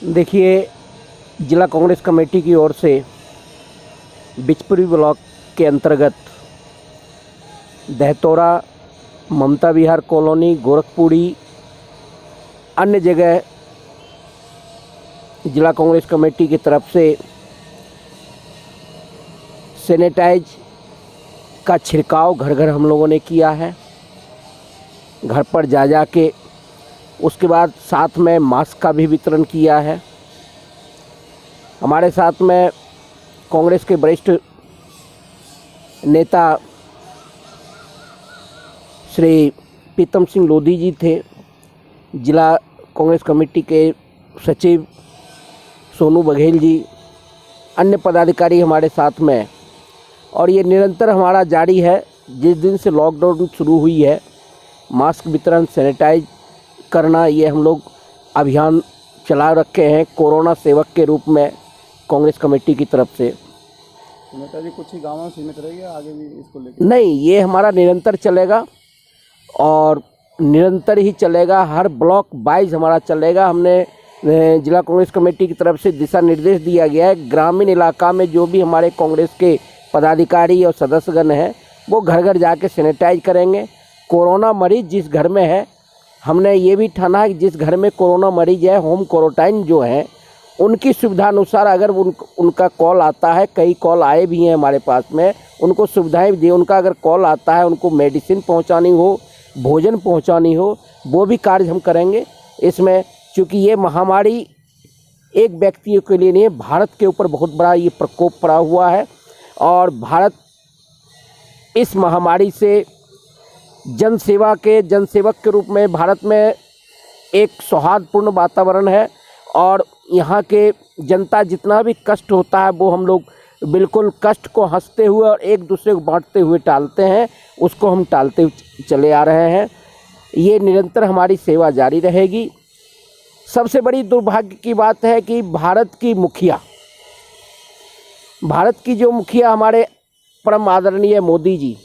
देखिए, जिला कांग्रेस कमेटी की ओर से बिचपुरी ब्लॉक के अंतर्गत दहतौरा, ममता विहार कॉलोनी, गोरखपुरी, अन्य जगह जिला कांग्रेस कमेटी की तरफ से सैनिटाइज का छिड़काव घर घर हम लोगों ने किया है। घर पर जा के उसके बाद साथ में मास्क का भी वितरण किया है। हमारे साथ में कांग्रेस के वरिष्ठ नेता श्री प्रीतम सिंह लोधी जी थे, जिला कांग्रेस कमेटी के सचिव सोनू बघेल जी, अन्य पदाधिकारी हमारे साथ में। और ये निरंतर हमारा जारी है। जिस दिन से लॉकडाउन शुरू हुई है, मास्क वितरण, सैनिटाइज करना, ये हम लोग अभियान चला रखे हैं कोरोना सेवक के रूप में कांग्रेस कमेटी की तरफ से। नेताजी कुछ ही गाँवों में सीमित रहेगा, आगे भी इसको लेकर? नहीं, ये हमारा निरंतर चलेगा और निरंतर ही चलेगा। हर ब्लॉक वाइज हमारा चलेगा। हमने जिला कांग्रेस कमेटी की तरफ से दिशा निर्देश दिया गया है। ग्रामीण इलाका में जो भी हमारे कांग्रेस के पदाधिकारी और सदस्यगण हैं, वो घर घर जाके सैनिटाइज करेंगे। कोरोना मरीज जिस घर में है, हमने ये भी ठाना है कि जिस घर में कोरोना मरीज है, होम क्वारंटाइन जो है, उनकी सुविधा अनुसार अगर उनका कॉल आता है, कई कॉल आए भी हैं हमारे पास में, उनको सुविधाएं भी दी। उनका अगर कॉल आता है, उनको मेडिसिन पहुंचानी हो, भोजन पहुंचानी हो, वो भी कार्य हम करेंगे इसमें। क्योंकि ये महामारी एक व्यक्ति के लिए नहीं है, भारत के ऊपर बहुत बड़ा ये प्रकोप पड़ा हुआ है। और भारत इस महामारी से जनसेवक के रूप में, भारत में एक सौहार्दपूर्ण वातावरण है और यहाँ के जनता जितना भी कष्ट होता है, वो हम लोग बिल्कुल कष्ट को हंसते हुए और एक दूसरे को बांटते हुए टालते हैं। उसको हम टालते हुए चले आ रहे हैं। ये निरंतर हमारी सेवा जारी रहेगी। सबसे बड़ी दुर्भाग्य की बात है कि भारत की जो मुखिया हमारे परम आदरणीय मोदी जी,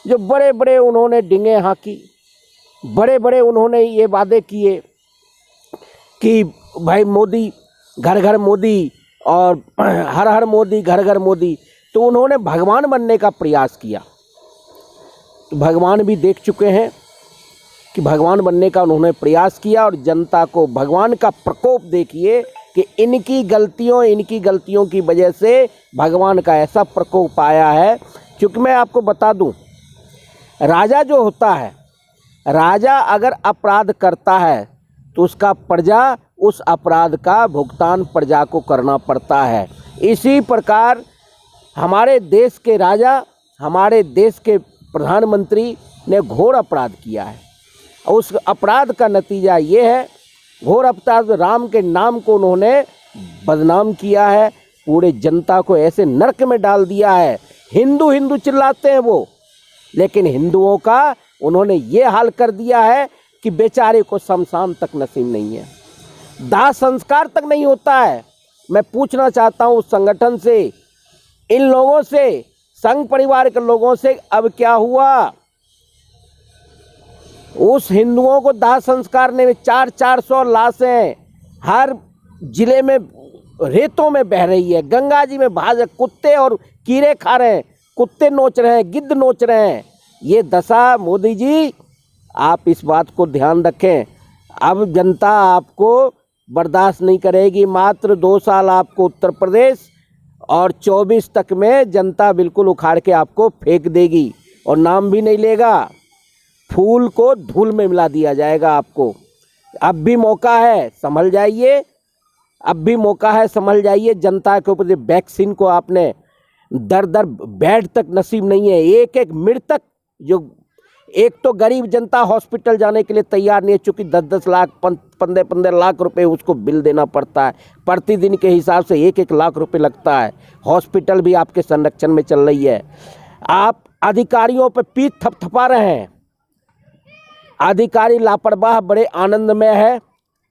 जो बड़े बड़े उन्होंने डिंगे हाँकी, बड़े बड़े उन्होंने ये वादे किए कि भाई मोदी घर घर मोदी और हर हर मोदी घर घर मोदी, तो उन्होंने भगवान बनने का प्रयास किया। तो भगवान भी देख चुके हैं कि भगवान बनने का उन्होंने प्रयास किया और जनता को भगवान का प्रकोप देखिए कि इनकी गलतियों की वजह से भगवान का ऐसा प्रकोप आया है। क्योंकि मैं आपको बता दूं, राजा जो होता है, राजा अगर अपराध करता है तो उसका प्रजा उस अपराध का भुगतान प्रजा को करना पड़ता है। इसी प्रकार हमारे देश के राजा, हमारे देश के प्रधानमंत्री ने घोर अपराध किया है और उस अपराध का नतीजा ये है, घोर अपराध, राम के नाम को उन्होंने बदनाम किया है, पूरे जनता को ऐसे नरक में डाल दिया है। हिंदू हिंदू चिल्लाते हैं वो, लेकिन हिंदुओं का उन्होंने ये हाल कर दिया है कि बेचारे को शमशान तक नसीब नहीं है, दाह संस्कार तक नहीं होता है। मैं पूछना चाहता हूँ उस संगठन से, इन लोगों से, संघ परिवार के लोगों से, अब क्या हुआ? उस हिंदुओं को दाह संस्कार ने 400 लाशें हर जिले में रेतों में बह रही है, गंगा जी में भाज, कुत्ते और कीड़े खा रहे हैं, कुत्ते नोच रहे हैं, गिद्ध नोच रहे हैं। ये दशा, मोदी जी आप इस बात को ध्यान रखें। अब जनता आपको बर्दाश्त नहीं करेगी। मात्र 2 साल आपको उत्तर प्रदेश और 24 तक में जनता बिल्कुल उखाड़ के आपको फेंक देगी और नाम भी नहीं लेगा। फूल को धूल में मिला दिया जाएगा आपको। अब भी मौका है, संभल जाइए। अब भी मौका है, संभल जाइए। जनता के ऊपर वैक्सीन को आपने दर बेड तक नसीब नहीं है। एक एक मृतक, जो एक तो गरीब जनता हॉस्पिटल जाने के लिए तैयार नहीं है, चूँकि 10-10 लाख 15-15 लाख रुपए उसको बिल देना पड़ता है। प्रतिदिन के हिसाब से 1-1 लाख रुपए लगता है। हॉस्पिटल भी आपके संरक्षण में चल रही है। आप अधिकारियों पर पीठ थपथपा रहे हैं। अधिकारी लापरवाह बड़े आनंद में है,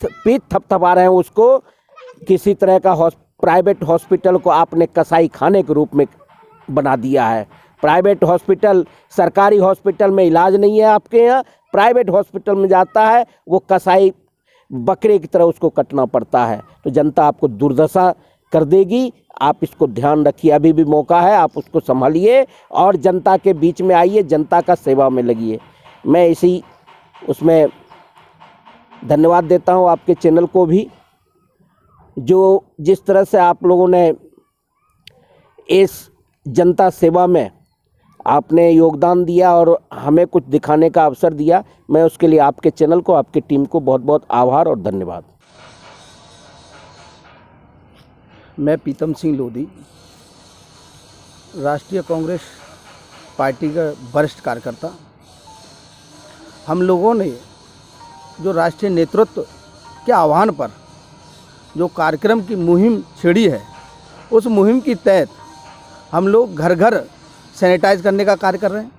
पीठ थपथपा रहे हैं उसको। किसी तरह का प्राइवेट हॉस्पिटल को आपने कसाई खाने के रूप में बना दिया है। प्राइवेट हॉस्पिटल, सरकारी हॉस्पिटल में इलाज नहीं है आपके यहाँ, प्राइवेट हॉस्पिटल में जाता है वो कसाई बकरे की तरह उसको कटना पड़ता है। तो जनता आपको दुर्दशा कर देगी, आप इसको ध्यान रखिए। अभी भी मौका है, आप उसको संभालिए और जनता के बीच में आइए, जनता का सेवा में लगिए। मैं इसी उसमें धन्यवाद देता हूँ आपके चैनल को भी, जो जिस तरह से आप लोगों ने इस जनता सेवा में आपने योगदान दिया और हमें कुछ दिखाने का अवसर दिया। मैं उसके लिए आपके चैनल को, आपकी टीम को बहुत बहुत आभार और धन्यवाद। मैं पीतम सिंह लोधी, राष्ट्रीय कांग्रेस पार्टी का वरिष्ठ कार्यकर्ता। हम लोगों ने जो राष्ट्रीय नेतृत्व के आह्वान पर जो कार्यक्रम की मुहिम छेड़ी है, उस मुहिम के तहत हम लोग घर घर सैनिटाइज करने का कार्य कर रहे हैं।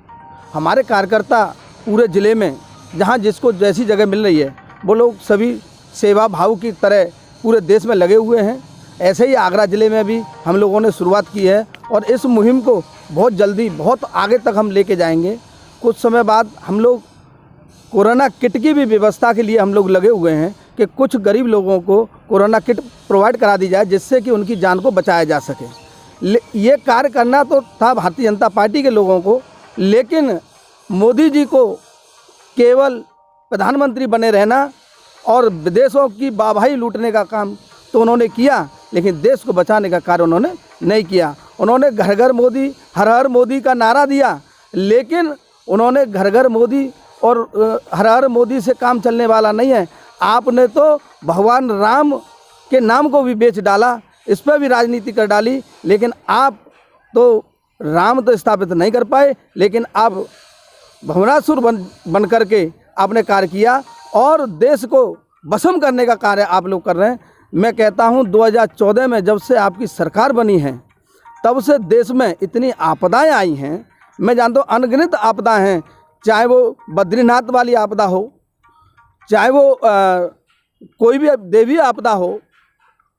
हमारे कार्यकर्ता पूरे ज़िले में जहाँ जिसको जैसी जगह मिल रही है, वो लोग सभी सेवा भाव की तरह पूरे देश में लगे हुए हैं। ऐसे ही आगरा ज़िले में भी हम लोगों ने शुरुआत की है और इस मुहिम को बहुत जल्दी बहुत आगे तक हम लेके जाएंगे। कुछ समय बाद हम लोग कोरोना किट की भी व्यवस्था के लिए हम लोग लगे हुए हैं कि कुछ गरीब लोगों को कोरोना किट प्रोवाइड करा दी जाए, जिससे कि उनकी जान को बचाया जा सके। ये कार्य करना तो था भारतीय जनता पार्टी के लोगों को, लेकिन मोदी जी को केवल प्रधानमंत्री बने रहना और विदेशों की वाहवाही लूटने का काम तो उन्होंने किया, लेकिन देश को बचाने का कार्य उन्होंने नहीं किया। उन्होंने घर घर मोदी, हर हर मोदी का नारा दिया, लेकिन उन्होंने घर घर मोदी और हर हर मोदी से काम चलने वाला नहीं है। आपने तो भगवान राम के नाम को भी बेच डाला, इस पर भी राजनीति कर डाली, लेकिन आप तो राम तो स्थापित नहीं कर पाए, लेकिन आप भवनासुर बन करके आपने कार्य किया और देश को भस्म करने का कार्य आप लोग कर रहे हैं। मैं कहता हूं 2014 में जब से आपकी सरकार बनी है, तब से देश में इतनी आपदाएं आई हैं। मैं जानता हूँ अनगिनत आपदाएं हैं, चाहे वो बद्रीनाथ वाली आपदा हो, चाहे वो कोई भी देवीय आपदा हो,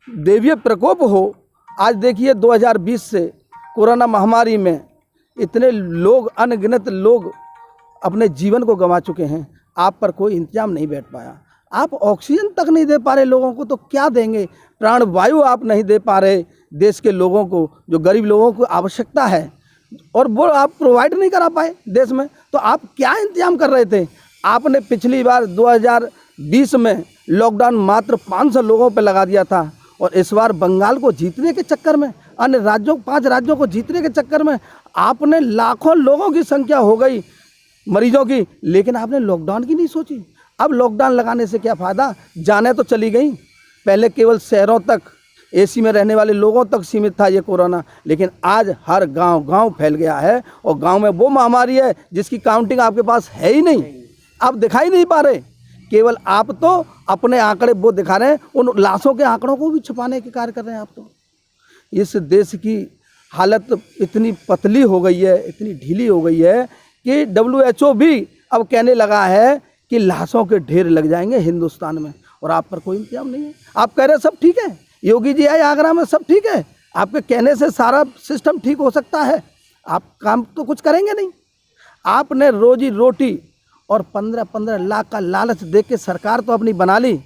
देवीय प्रकोप हो। आज देखिए 2020 से कोरोना महामारी में इतने लोग, अनगिनत लोग अपने जीवन को गंवा चुके हैं। आप पर कोई इंतजाम नहीं बैठ पाया, आप ऑक्सीजन तक नहीं दे पा रहे लोगों को, तो क्या देंगे? प्राणवायु आप नहीं दे पा रहे देश के लोगों को, जो गरीब लोगों को आवश्यकता है, और वो आप प्रोवाइड नहीं करा पाए देश में। तो आप क्या इंतजाम कर रहे थे? आपने पिछली बार 2020 में लॉकडाउन मात्र 500 लोगों पर लगा दिया था, और इस बार बंगाल को जीतने के चक्कर में, अन्य राज्यों 5 राज्यों को जीतने के चक्कर में आपने लाखों लोगों की संख्या हो गई मरीजों की, लेकिन आपने लॉकडाउन की नहीं सोची। अब लॉकडाउन लगाने से क्या फ़ायदा? जाने तो चली गई। पहले केवल शहरों तक, एसी में रहने वाले लोगों तक सीमित था ये कोरोना, लेकिन आज हर गांव फैल गया है, और गांव में वो महामारी है जिसकी काउंटिंग आपके पास है ही नहीं, आप दिखाई नहीं पा रहे। केवल आप तो अपने आंकड़े वो दिखा रहे हैं, उन लाशों के आंकड़ों को भी छुपाने के कार्य कर रहे हैं आप तो। इस देश की हालत इतनी पतली हो गई है, इतनी ढीली हो गई है कि WHO भी अब कहने लगा है कि लाशों के ढेर लग जाएंगे हिंदुस्तान में, और आप पर कोई इंतजाम नहीं है। आप कह रहे हैं सब ठीक है, योगी जी आए आगरा में, सब ठीक है, आपके कहने से सारा सिस्टम ठीक हो सकता है, आप काम तो कुछ करेंगे नहीं। आपने रोजी रोटी और 15-15 लाख का लालच देके के सरकार तो अपनी बना ली,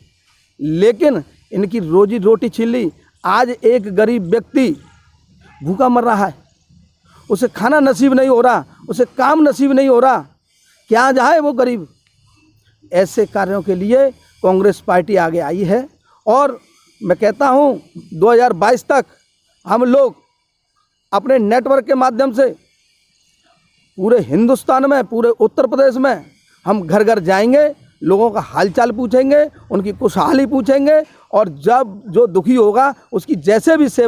लेकिन इनकी रोजी रोटी छीन ली। आज एक गरीब व्यक्ति भूखा मर रहा है, उसे खाना नसीब नहीं हो रहा, उसे काम नसीब नहीं हो रहा, क्या जाए वो गरीब? ऐसे कार्यों के लिए कांग्रेस पार्टी आगे आई है, और मैं कहता हूँ 2022 तक हम लोग अपने नेटवर्क के माध्यम से पूरे हिंदुस्तान में, पूरे उत्तर प्रदेश में हम घर घर जाएंगे, लोगों का हालचाल पूछेंगे, उनकी खुशहाली पूछेंगे, और जब जो दुखी होगा उसकी जैसे भी सेवा